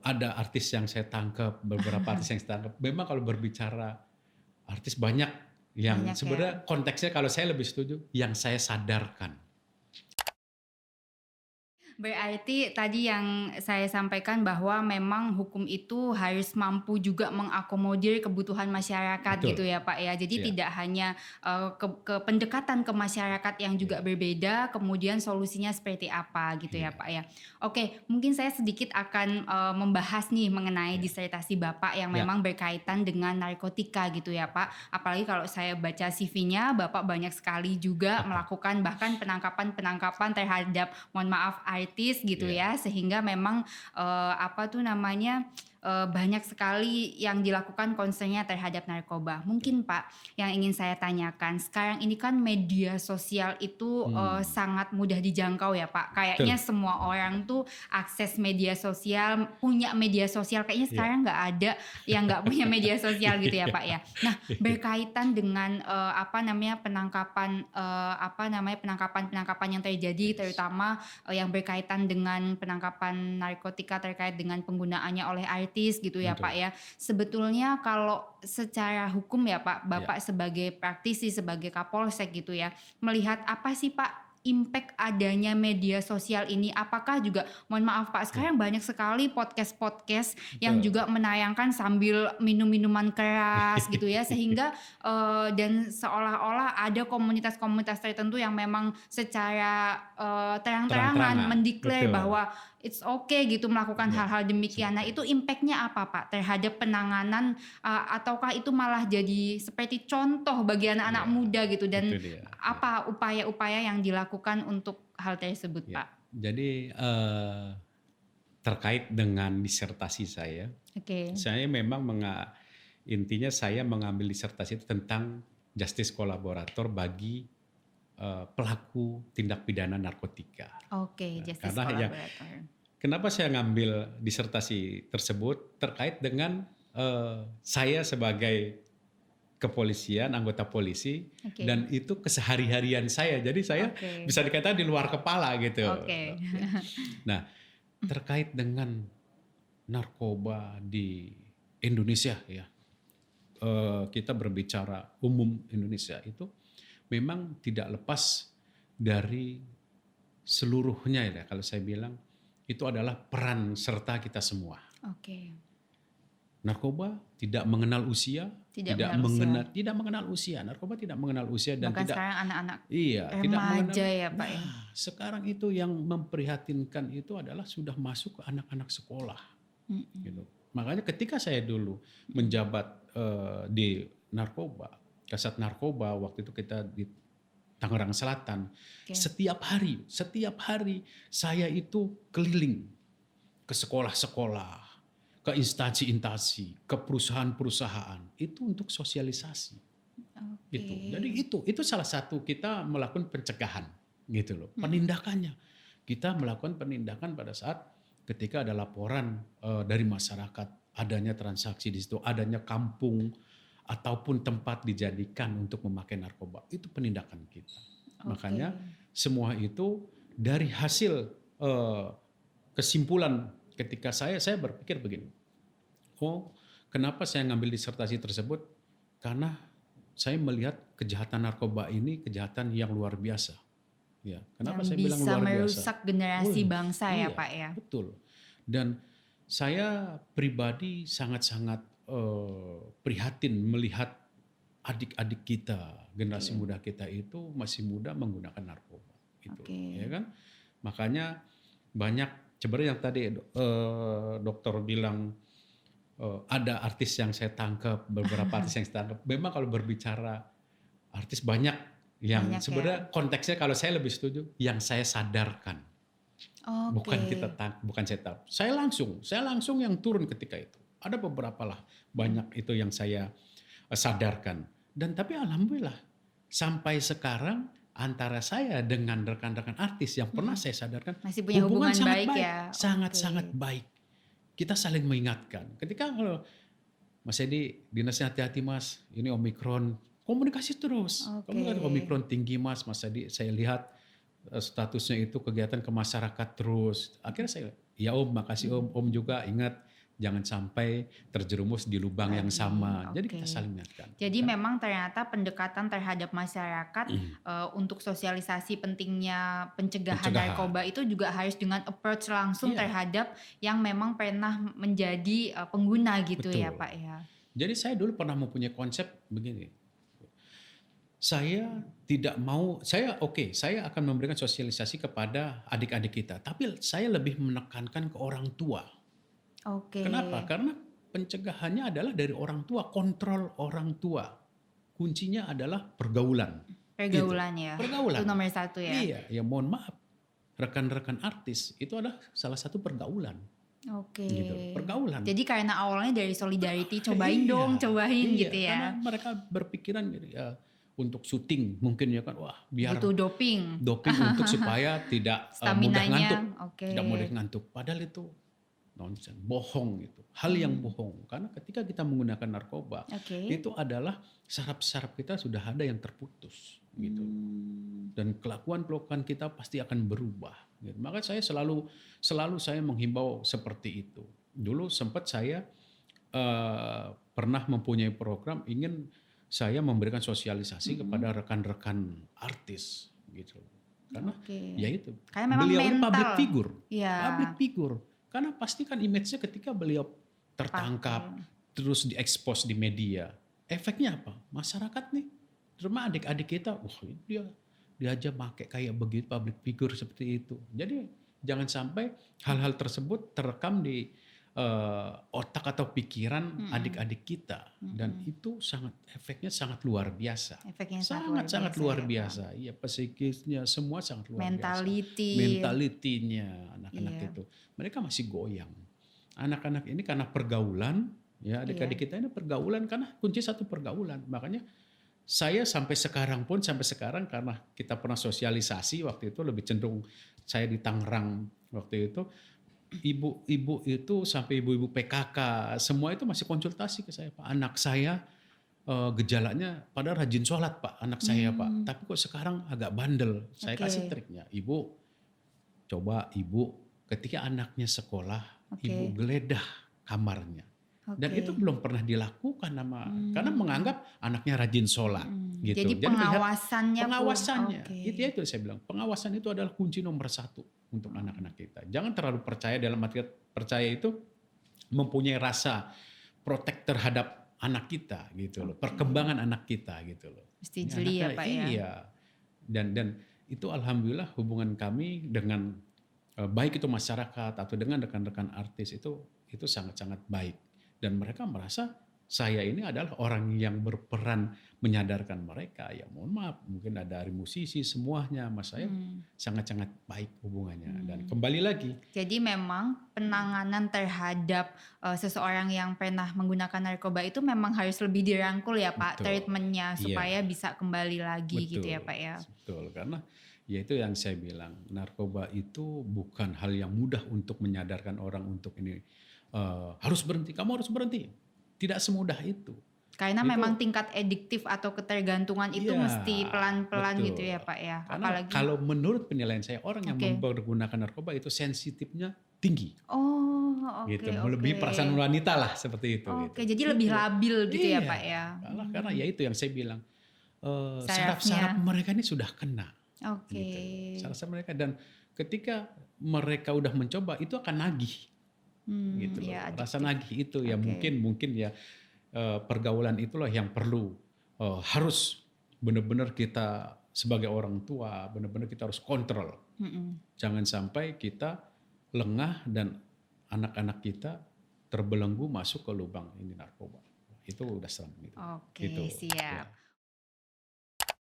ada artis yang saya tangkap, beberapa artis yang saya tangkap. Memang kalau berbicara artis banyak yang Banyak ya. sebenarnya konteksnya kalau saya lebih setuju yang saya sadarkan. Berarti tadi yang saya sampaikan bahwa memang hukum itu harus mampu juga mengakomodir kebutuhan masyarakat gitu Betul, ya Pak ya. Jadi siap. tidak hanya ke pendekatan ke masyarakat yang juga Iya, berbeda, kemudian solusinya seperti apa gitu ya iya, Pak ya. Oke, mungkin saya sedikit akan membahas nih mengenai iya, disertasi Bapak yang iya, memang berkaitan dengan narkotika gitu ya Pak. Apalagi kalau saya baca CV-nya, Bapak banyak sekali juga betul. melakukan bahkan penangkapan-penangkapan terhadap, mohon maaf, artis gitu Iya, ya, sehingga memang apa tuh namanya, banyak sekali yang dilakukan concern-nya terhadap narkoba. betul. Mungkin Pak, yang ingin saya tanyakan, sekarang ini kan media sosial itu Hmm, sangat mudah dijangkau ya Pak. Kayaknya betul. semua orang tuh akses media sosial, punya media sosial. Kayaknya Iya. sekarang nggak ada yang nggak punya media sosial gitu ya Iya. Pak ya. Nah, berkaitan dengan apa namanya penangkapan penangkapan yang terjadi Yes. terutama yang berkaitan dengan penangkapan narkotika terkait dengan penggunaannya oleh artis gitu ya Pak Betul. ya. Sebetulnya kalau secara hukum ya Pak, Iya, Bapak sebagai praktisi, sebagai Kapolsek gitu ya, melihat apa sih Pak impact adanya media sosial ini? Apakah juga, mohon maaf Pak, iya, sekarang banyak sekali podcast-podcast yang betul. juga menayangkan sambil minum minuman keras gitu ya, sehingga dan seolah-olah ada komunitas-komunitas tertentu yang memang secara terang-terangan Terang-terangan, mendeklar betul. bahwa it's okay gitu melakukan Iya, hal-hal it's demikian. Nah, okay. itu impact-nya apa Pak terhadap penanganan ataukah itu malah jadi seperti contoh bagi anak-anak Iya, muda gitu, itu dan dia, iya, apa upaya-upaya yang dilakukan untuk hal tersebut iya. Pak? Jadi, terkait dengan disertasi Oke. saya memang intinya saya mengambil disertasi itu tentang justice kolaborator bagi, pelaku tindak pidana narkotika. Oke, Nah, justice karena ya collaborator. kenapa saya ngambil disertasi tersebut terkait dengan, saya sebagai kepolisian, anggota polisi, dan Oke. itu kesehari-harian saya. Jadi saya Oke. bisa dikatakan di luar kepala gitu. Oke. Ya. Nah, terkait dengan narkoba di Indonesia ya, kita berbicara umum Indonesia itu memang tidak lepas dari seluruhnya ya. Kalau saya bilang itu adalah peran serta kita semua. Oke. Narkoba tidak mengenal usia, Tidak mengenal usia. tidak mengenal usia. Narkoba tidak mengenal usia dan Bahkan tidak sekarang anak-anak tidak mengenal. remaja ya Pak ya? Nah, sekarang itu yang memprihatinkan itu adalah sudah masuk ke anak-anak sekolah Mhm. gitu. Makanya ketika saya dulu menjabat di narkoba, Kasat Narkoba waktu itu kita di Tangerang Selatan, Oke. setiap hari saya itu keliling ke sekolah-sekolah, ke instansi-instansi, ke perusahaan-perusahaan, itu untuk sosialisasi Oke. gitu. Jadi itu salah satu kita melakukan pencegahan gitu loh. Mhm. Penindakannya. Kita melakukan penindakan pada saat ketika ada laporan dari masyarakat adanya transaksi di situ, adanya kampung ataupun tempat dijadikan untuk memakai narkoba. Itu penindakan kita. Oke. Makanya semua itu dari hasil eh, kesimpulan ketika saya berpikir begini, oh kenapa saya ngambil disertasi tersebut? Karena saya melihat kejahatan narkoba ini kejahatan yang luar biasa. Ya, kenapa Yang saya bilang bisa luar biasa? merusak generasi Wih, bangsa ya iya, Pak ya? betul. Dan saya pribadi sangat-sangat prihatin melihat adik-adik kita, generasi Oke. muda kita itu masih muda menggunakan narkoba, gitu, ya Oke. kan? Makanya banyak sebenarnya yang tadi dokter bilang ada artis yang saya tangkap, beberapa artis yang saya tangkap. Memang kalau berbicara artis banyak yang Banyak ya? sebenarnya konteksnya kalau saya lebih setuju yang saya sadarkan. Oke. Bukan saya tahu. Saya langsung yang turun ketika itu. Ada beberapa lah, Mhm. banyak itu yang saya sadarkan. Dan tapi alhamdulillah sampai sekarang antara saya dengan rekan-rekan artis yang pernah Mhm. saya sadarkan Masih punya hubungan hubungan sangat baik baik, ya? sangat-sangat Oke. baik. Kita saling mengingatkan. Ketika kalau Mas Edi, dinasnya hati-hati Mas, ini Omikron. Komunikasi terus. Oke. Kamu lihat Omikron tinggi Mas Edi, saya lihat statusnya itu kegiatan ke masyarakat terus. Akhirnya saya Ya Om, makasih Om. Om juga ingat jangan sampai terjerumus di lubang yang Lagi, sama. Jadi kita oke. saling ingatkan. Jadi Kan? memang ternyata pendekatan terhadap masyarakat untuk sosialisasi pentingnya pencegahan Pencegahan. narkoba itu juga harus dengan approach langsung Iya, terhadap yang memang pernah menjadi pengguna gitu ya betul. Pak ya. Jadi saya dulu pernah mempunyai konsep begini. Saya tidak mau, saya akan memberikan sosialisasi kepada adik-adik kita. Tapi saya lebih menekankan ke orang tua. Oke, Kenapa? Karena pencegahannya adalah dari orang tua, kontrol orang tua. Kuncinya adalah pergaulan. Itu, pergaulan ya. Itu pergaulan. nomor satu ya. Iya, ya mohon maaf. Rekan-rekan artis itu adalah salah satu pergaulan. Oke. Gitu, pergaulan. Jadi karena awalnya dari solidarity, cobain dong, cobain Iya, gitu karena ya. mereka berpikiran gitu ya, untuk syuting mungkin ya kan, wah biar Butuh doping. doping untuk supaya tidak mudah Staminanya, ngantuk, oke. tidak mudah ngantuk. Padahal itu nonsen, bohong itu, hal yang bohong. Karena ketika kita menggunakan narkoba, Oke. itu adalah saraf-saraf kita sudah ada yang terputus gitu. Dan kelakuan-kelakuan kita pasti akan berubah. Gitu. Maka saya selalu saya menghimbau seperti itu. Dulu sempat saya pernah mempunyai program ingin saya memberikan sosialisasi kepada rekan-rekan artis gitu. Karena Oke. ya itu, Karena memang beliau ini mental. public figure. Iya. Public figure. Karena pasti kan image-nya ketika beliau tertangkap, Pakai. terus diekspos di media. Efeknya apa? Masyarakat nih, terutama adik-adik kita, wah dia aja pakai kayak begitu, public figure seperti itu. Jadi jangan sampai hal-hal tersebut terekam di otak atau pikiran adik-adik kita. Dan itu efeknya sangat luar biasa. Efeknya Sangat luar ya, Pak. biasa. Iya, psikisnya semua sangat luar biasa. Mentality. Mentalitinya anak-anak Iya. itu. Mereka masih goyang. Anak-anak ini karena pergaulan, ya adik-adik kita ini pergaulan karena kunci satu pergaulan. Makanya saya sampai sekarang karena kita pernah sosialisasi waktu itu lebih cenderung saya di Tangerang waktu itu, ibu-ibu itu sampai ibu-ibu PKK semua itu masih konsultasi ke saya, Pak. Anak saya gejalanya padahal rajin sholat Pak, anak saya Pak. Tapi kok sekarang agak bandel. Saya Oke. kasih triknya, Ibu ketika anaknya sekolah, Ibu geledah kamarnya. Dan Oke. itu belum pernah dilakukan karena menganggap anaknya rajin sholat. Gitu. Jadi melihat pengawasannya pengawasannya, Oke. itu saya bilang. Pengawasan itu adalah kunci nomor satu untuk anak-anak kita. Jangan terlalu percaya, dalam arti percaya itu mempunyai rasa protek terhadap anak kita gitu loh, perkembangan anak kita gitu loh. Mesti Ini jeli ya anaknya, Pak ya. Iya. Dan itu alhamdulillah hubungan kami dengan baik itu masyarakat atau dengan rekan-rekan artis itu sangat-sangat baik. Dan mereka merasa saya ini adalah orang yang berperan menyadarkan mereka. Ya mohon maaf, mungkin ada dari musisi semuanya, mas saya sangat-sangat baik hubungannya. Dan kembali lagi. Jadi memang penanganan terhadap seseorang yang pernah menggunakan narkoba itu memang harus lebih dirangkul ya Pak, Betul. treatmentnya supaya Iya. bisa kembali lagi gitu ya Pak ya. Betul, karena ya itu yang saya bilang, narkoba itu bukan hal yang mudah untuk menyadarkan orang untuk ini harus berhenti, kamu harus berhenti. Tidak semudah itu. Karena Itu- memang tingkat ediktif atau ketergantungan itu Iya, mesti pelan-pelan betul. gitu ya Pak ya. Karena Apalagi kalau menurut penilaian saya, orang yang Oke. menggunakan narkoba itu sensitifnya tinggi. oh oke Gitu, oke. melebihi perasaan wanita lah seperti itu. Oke, gitu. jadi lebih Gitu. labil gitu ya Iya, Pak ya. Karena ya itu yang saya bilang, Sarafnya. saraf-saraf mereka ini sudah kena. Oke. Gitu. Saraf mereka, dan ketika mereka udah mencoba itu akan nagih. Gitu loh. Iya, Rasa adiktif. nagih itu ya Oke. mungkin ya pergaulan itulah yang perlu harus benar-benar kita sebagai orang tua benar-benar kita harus kontrol. Jangan sampai kita lengah dan anak-anak kita terbelenggu masuk ke lubang ini narkoba. Itu udah serem gitu. Oke, Gitu. siap. Ya.